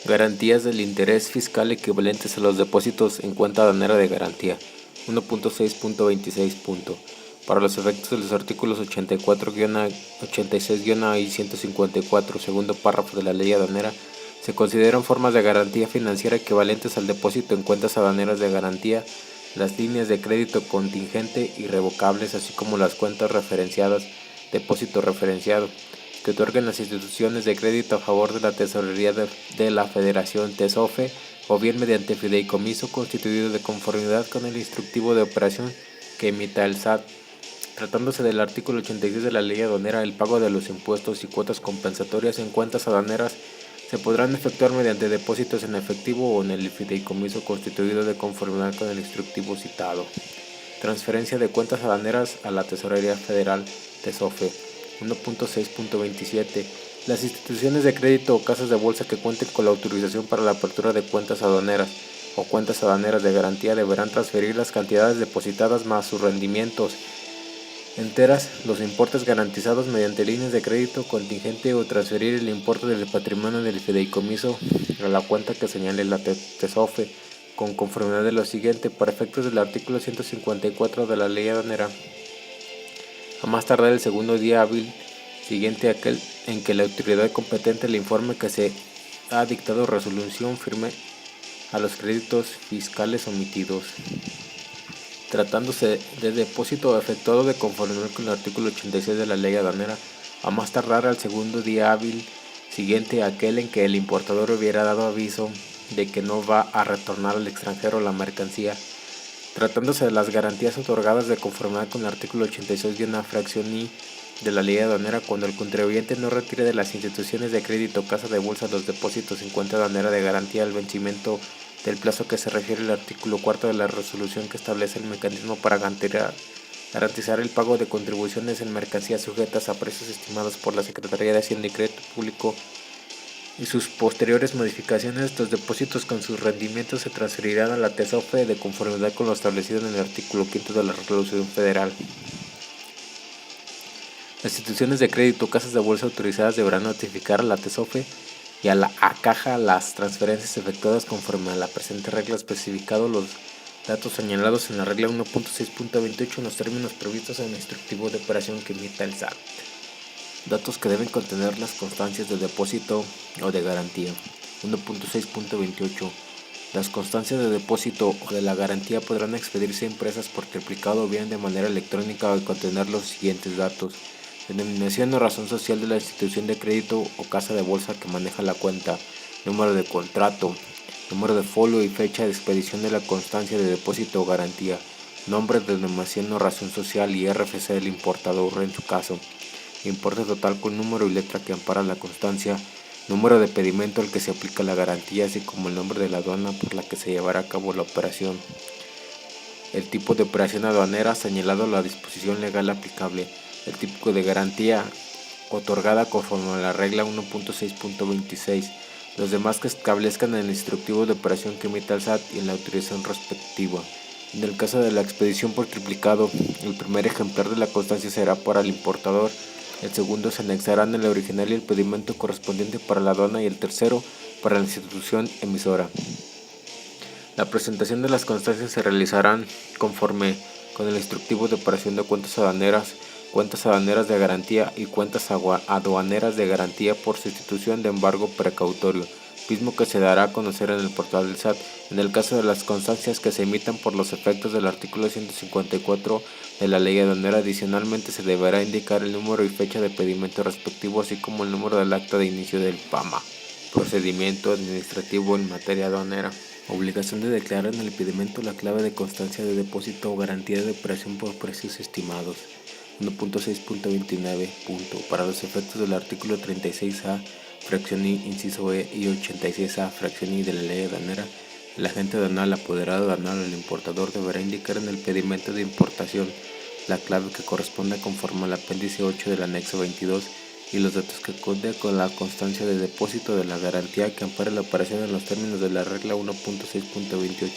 Garantías del interés fiscal equivalentes a los depósitos en cuenta aduanera de garantía. 1.6.26. Para los efectos de los artículos 84-86-A y 154, segundo párrafo de la ley aduanera, se consideran formas de garantía financiera equivalentes al depósito en cuentas aduaneras de garantía, las líneas de crédito contingente y revocables, así como las cuentas referenciadas, depósito referenciado, que otorguen las instituciones de crédito a favor de la Tesorería de la Federación TESOFE, o bien mediante fideicomiso constituido de conformidad con el instructivo de operación que emita el SAT. Tratándose del artículo 86 de la ley aduanera, el pago de los impuestos y cuotas compensatorias en cuentas aduaneras se podrán efectuar mediante depósitos en efectivo o en el fideicomiso constituido de conformidad con el instructivo citado. Transferencia de cuentas aduaneras a la Tesorería Federal TESOFE. 1.6.27. Las instituciones de crédito o casas de bolsa que cuenten con la autorización para la apertura de cuentas aduaneras o cuentas aduaneras de garantía deberán transferir las cantidades depositadas más sus rendimientos enteras, los importes garantizados mediante líneas de crédito contingente, o transferir el importe del patrimonio del fideicomiso a la cuenta que señale la TESOFE, con conformidad de lo siguiente, para efectos del artículo 154 de la ley aduanera, a más tardar el segundo día hábil siguiente a aquel en que la autoridad competente le informe que se ha dictado resolución firme a los créditos fiscales omitidos. Tratándose de depósito efectuado de conformidad con el artículo 86 de la ley aduanera, a más tardar al segundo día hábil siguiente a aquel en que el importador hubiera dado aviso de que no va a retornar al extranjero la mercancía. Tratándose de las garantías otorgadas de conformidad con el artículo 86 de una fracción I de la ley aduanera, cuando el contribuyente no retire de las instituciones de crédito o casa de bolsa los depósitos en cuenta aduanera de garantía al vencimiento del plazo que se refiere el artículo 4 de la resolución que establece el mecanismo para garantizar el pago de contribuciones en mercancías sujetas a precios estimados por la Secretaría de Hacienda y Crédito Público y sus posteriores modificaciones, los depósitos con sus rendimientos se transferirán a la TESOFE de conformidad con lo establecido en el artículo 5 de la Resolución Federal. Las instituciones de crédito o casas de bolsa autorizadas deberán notificar a la TESOFE y a la ACAJA las transferencias efectuadas conforme a la presente regla, especificado los datos señalados en la regla 1.6.28 en los términos previstos en el instructivo de operación que emita el SAT. Datos que deben contener las constancias de depósito o de garantía. 1.6.28. Las constancias de depósito o de la garantía podrán expedirse impresas por triplicado o bien de manera electrónica, y contener los siguientes datos: denominación o razón social de la institución de crédito o casa de bolsa que maneja la cuenta, número de contrato, número de folio y fecha de expedición de la constancia de depósito o garantía, nombre, denominación o razón social y RFC del importador en su caso, importe total con número y letra que ampara la constancia, número de pedimento al que se aplica la garantía, así como el nombre de la aduana por la que se llevará a cabo la operación, el tipo de operación aduanera señalado en la disposición legal aplicable, el tipo de garantía otorgada conforme a la regla 1.6.26, los demás que establezcan en el instructivo de operación que emita el SAT y en la autorización respectiva. En el caso de la expedición por triplicado, el primer ejemplar de la constancia será para el importador, el segundo se anexarán el original y el pedimento correspondiente para la aduana, y el tercero para la institución emisora. La presentación de las constancias se realizarán conforme con el instructivo de operación de cuentas aduaneras de garantía y cuentas aduaneras de garantía por sustitución de embargo precautorio, mismo que se dará a conocer en el portal del SAT. En el caso de las constancias que se emitan por los efectos del artículo 154 de la ley aduanera, adicionalmente se deberá indicar el número y fecha de pedimento respectivo, así como el número del acta de inicio del PAMA, procedimiento administrativo en materia aduanera. Obligación de declarar en el pedimento la clave de constancia de depósito o garantía de operación por precios estimados. 1.6.29. Para los efectos del artículo 36A, fracción I, inciso E, y 86A, fracción I de la ley aduanera, el agente aduanal, apoderado aduanal o el importador deberá indicar en el pedimento de importación la clave que corresponde conforme al apéndice 8 del anexo 22 y los datos que conde con la constancia de depósito de la garantía que ampare la operación en los términos de la regla 1.6.28,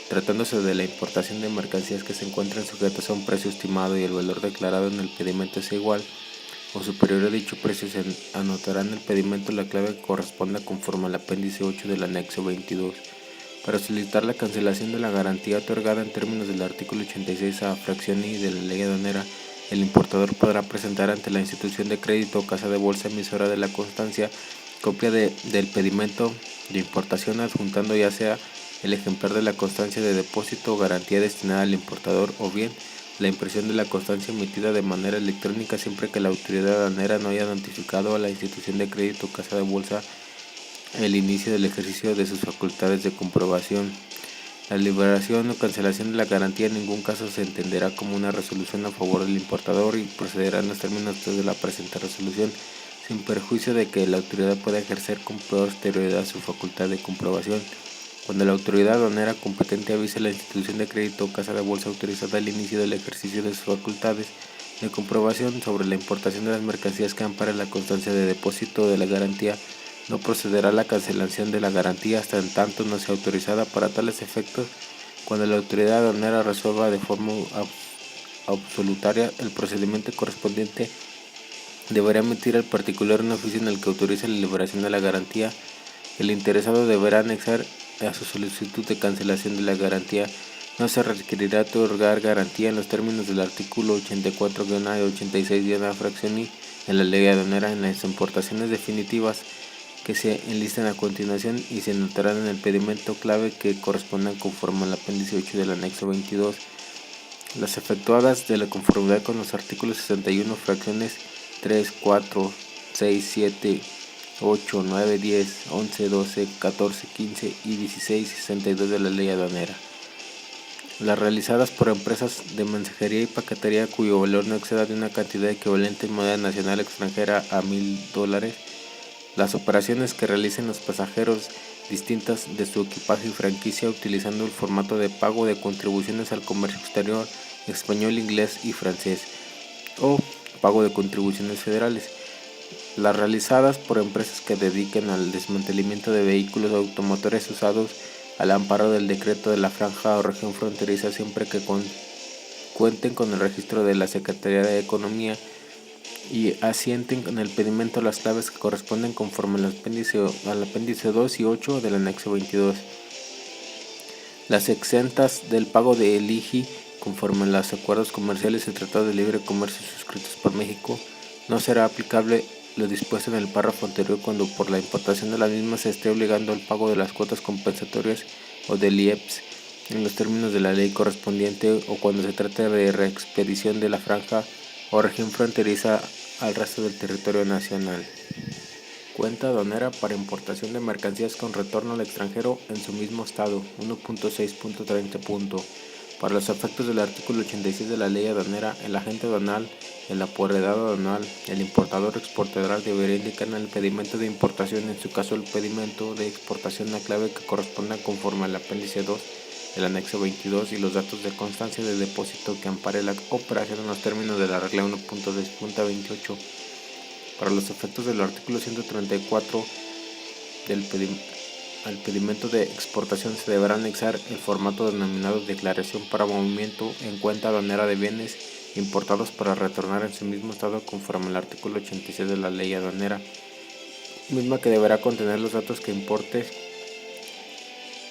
tratándose de la importación de mercancías que se encuentran sujetas a un precio estimado y el valor declarado en el pedimento es igual o superior a dicho precio, se anotará en el pedimento la clave que corresponda conforme al apéndice 8 del anexo 22. Para solicitar la cancelación de la garantía otorgada en términos del artículo 86 a fracción I de la ley aduanera, el importador podrá presentar ante la institución de crédito o casa de bolsa emisora de la constancia copia del pedimento de importación, adjuntando ya sea el ejemplar de la constancia de depósito o garantía destinada al importador, o bien la impresión de la constancia emitida de manera electrónica, siempre que la autoridad aduanera no haya notificado a la institución de crédito o casa de bolsa el inicio del ejercicio de sus facultades de comprobación. La liberación o cancelación de la garantía en ningún caso se entenderá como una resolución a favor del importador y procederá en los términos de la presente resolución, sin perjuicio de que la autoridad pueda ejercer con posterioridad su facultad de comprobación. Cuando la autoridad aduanera competente avise a la institución de crédito o casa de bolsa autorizada el inicio del ejercicio de sus facultades de comprobación sobre la importación de las mercancías que ampara la constancia de depósito de la garantía, no procederá a la cancelación de la garantía hasta en tanto no sea autorizada para tales efectos. Cuando la autoridad aduanera resuelva de forma absolutaria el procedimiento correspondiente, deberá emitir al particular un oficio en el que autorice la liberación de la garantía. El interesado deberá anexar a su solicitud de cancelación de la garantía. No se requerirá otorgar garantía en los términos del artículo 84-A y 86-A fracción I en la ley aduanera en las importaciones definitivas que se enlistan a continuación y se anotarán en el pedimento clave que correspondan conforme al apéndice 8 del anexo 22. Las efectuadas de la conformidad con los artículos 61 fracciones 3, 4, 6, 7, 8, 9, 10, 11, 12, 14, 15 y 16 y 62 de la ley aduanera. Las realizadas por empresas de mensajería y paquetería cuyo valor no exceda de una cantidad equivalente en moneda nacional extranjera a $1,000. Las operaciones que realicen los pasajeros distintas de su equipaje y franquicia utilizando el formato de pago de contribuciones al comercio exterior español, inglés y francés, o pago de contribuciones federales. Las realizadas por empresas que dediquen al desmantelamiento de vehículos automotores usados al amparo del decreto de la franja o región fronteriza, siempre que cuenten con el registro de la Secretaría de Economía y asienten en el pedimento las claves que corresponden conforme al apéndice 2 y 8 del anexo 22. Las exentas del pago del IGI conforme a los acuerdos comerciales y tratados de libre comercio suscritos por México. No será aplicable lo dispuesto en el párrafo anterior cuando por la importación de la misma se esté obligando al pago de las cuotas compensatorias o del IEPS en los términos de la ley correspondiente, o cuando se trate de reexpedición de la franja o región fronteriza al resto del territorio nacional. Cuenta aduanera para importación de mercancías con retorno al extranjero en su mismo estado, 1.6.30. Para los efectos del artículo 86 de la ley aduanera, el agente aduanal, el apoderado aduanal, el importador o exportador deberá indicar en el pedimento de importación, en su caso el pedimento de exportación, la clave que corresponda conforme al apéndice 2 del anexo 22 y los datos de constancia de depósito que ampare la operación en los términos de la regla 1.2.28. Para los efectos del artículo 134 al pedimento de exportación se deberá anexar el formato denominado declaración para movimiento en cuenta aduanera de bienes importados para retornar en su mismo estado conforme al artículo 86 de la ley aduanera, misma que deberá contener los datos que importe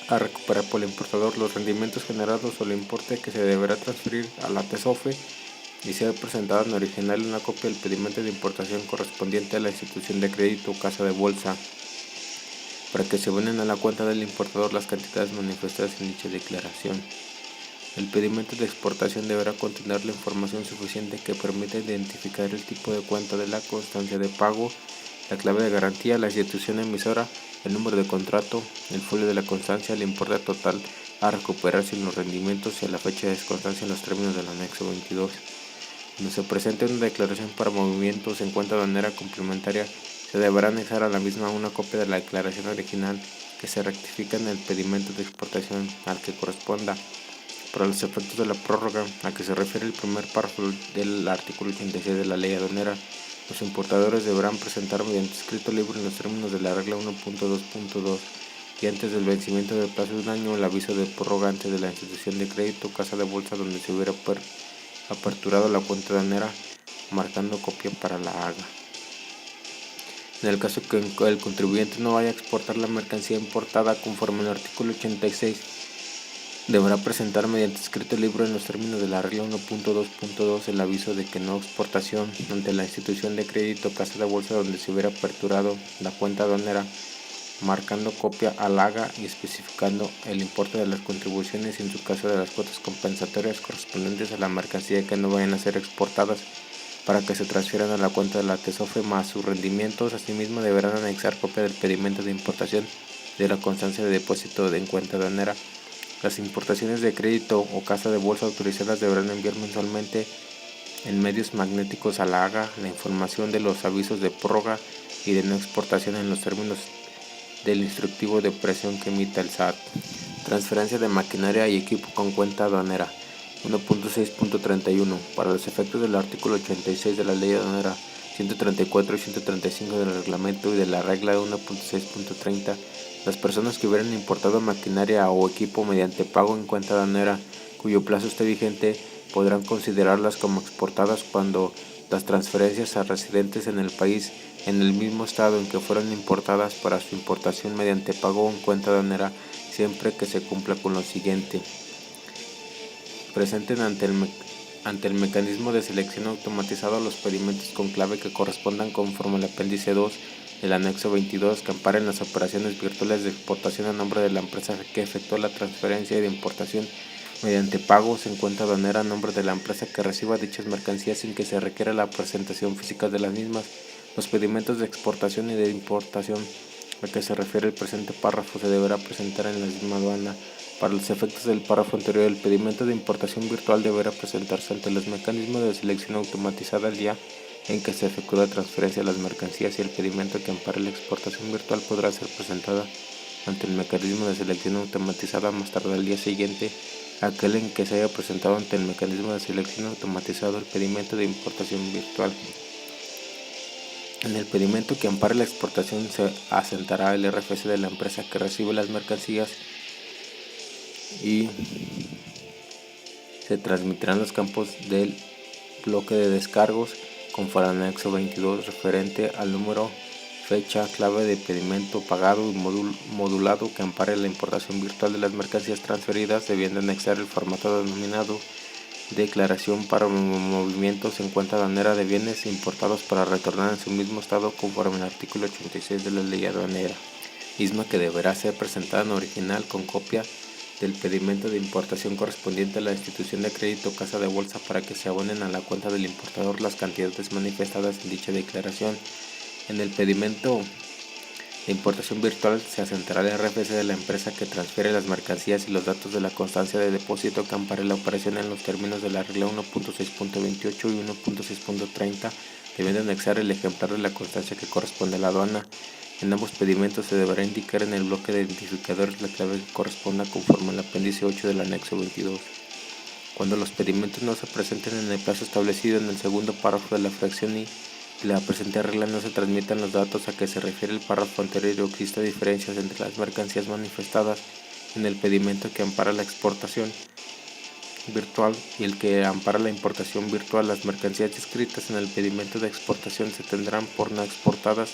a recuperar por el importador, los rendimientos generados o el importe que se deberá transferir a la TESOFE, y ser presentada en original una copia del pedimento de importación correspondiente a la institución de crédito o casa de bolsa, para que se abonen a la cuenta del importador las cantidades manifestadas en dicha declaración. El pedimento de exportación deberá contener la información suficiente que permita identificar el tipo de cuenta de la constancia de pago, la clave de garantía, la institución emisora, el número de contrato, el folio de la constancia, el importe total a recuperar sin los rendimientos y a la fecha de constancia en los términos del anexo 22. Cuando se presente una declaración para movimientos en cuenta aduanera complementaria, se deberá anexar a la misma una copia de la declaración original que se rectifica en el pedimento de exportación al que corresponda. Para los efectos de la prórroga a que se refiere el primer párrafo del artículo 86 de la ley aduanera, los importadores deberán presentar mediante escrito libre en los términos de la regla 1.2.2 y antes del vencimiento del plazo de un año el aviso de prórroga ante de la institución de crédito o casa de bolsa donde se hubiera aperturado la cuenta aduanera, marcando copia para la haga. En el caso que el contribuyente no vaya a exportar la mercancía importada conforme al artículo 86, deberá presentar mediante escrito libre en los términos de la regla 1.2.2 el aviso de que no exportación ante la institución de crédito o casa de bolsa donde se hubiera aperturado la cuenta aduanera, marcando copia al haga y especificando el importe de las contribuciones y en su caso de las cuotas compensatorias correspondientes a la mercancía que no vayan a ser exportadas para que se transfieran a la cuenta de la TESOFE más sus rendimientos. Asimismo deberán anexar copia del pedimento de importación de la constancia de depósito en cuenta aduanera. Las importaciones de crédito o casa de bolsa autorizadas deberán enviar mensualmente en medios magnéticos a la haga la información de los avisos de prórroga y de no exportación en los términos del instructivo de presión que emita el SAT. Transferencia de maquinaria y equipo con cuenta aduanera. 1.6.31. Para los efectos del artículo 86 de la Ley Aduanera 134 y 135 del reglamento y de la regla 1.6.30, las personas que hubieran importado maquinaria o equipo mediante pago en cuenta aduanera cuyo plazo esté vigente podrán considerarlas como exportadas cuando las transferencias a residentes en el país en el mismo estado en que fueron importadas para su importación mediante pago en cuenta aduanera, siempre que se cumpla con lo siguiente: presenten ante el mecanismo de selección automatizado los pedimentos con clave que correspondan conforme al apéndice 2 del anexo 22 que amparen las operaciones virtuales de exportación a nombre de la empresa que efectuó la transferencia y de importación mediante pagos en cuenta aduanera a nombre de la empresa que reciba dichas mercancías sin que se requiera la presentación física de las mismas. Los pedimentos de exportación y de importación a que se refiere el presente párrafo se deberá presentar en la misma aduana. Para los efectos del párrafo anterior, el pedimento de importación virtual deberá presentarse ante los mecanismos de selección automatizada el día en que se efectúe la transferencia de las mercancías y el pedimento que ampare la exportación virtual podrá ser presentada ante el mecanismo de selección automatizada más tarde al día siguiente aquel en que se haya presentado ante el mecanismo de selección automatizado el pedimento de importación virtual. En el pedimento que ampare la exportación se asentará el RFC de la empresa que recibe las mercancías y se transmitirán los campos del bloque de descargos conforme al anexo 22 referente al número, fecha, clave de pedimento pagado y modulado que ampare la importación virtual de las mercancías transferidas, debiendo anexar el formato denominado declaración para movimientos en cuenta aduanera de bienes importados para retornar en su mismo estado conforme al artículo 86 de la Ley Aduanera, misma que deberá ser presentada en original con copia del pedimento de importación correspondiente a la institución de crédito o casa de bolsa para que se abonen a la cuenta del importador las cantidades manifestadas en dicha declaración. En el pedimento de importación virtual se asentará el RFC de la empresa que transfiere las mercancías y los datos de la constancia de depósito que ampare la operación en los términos de la regla 1.6.28 y 1.6.30, debiendo anexar el ejemplar de la constancia que corresponde a la aduana. En ambos pedimentos se deberá indicar en el bloque de identificadores la clave que corresponda conforme al apéndice 8 del anexo 22. Cuando los pedimentos no se presenten en el plazo establecido en el segundo párrafo de la fracción I, la presente regla no se transmitan los datos a que se refiere el párrafo anterior o exista diferencias entre las mercancías manifestadas en el pedimento que ampara la exportación virtual y el que ampara la importación virtual, las mercancías descritas en el pedimento de exportación se tendrán por no exportadas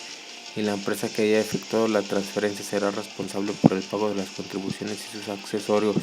y la empresa que haya efectuado la transferencia será responsable por el pago de las contribuciones y sus accesorios.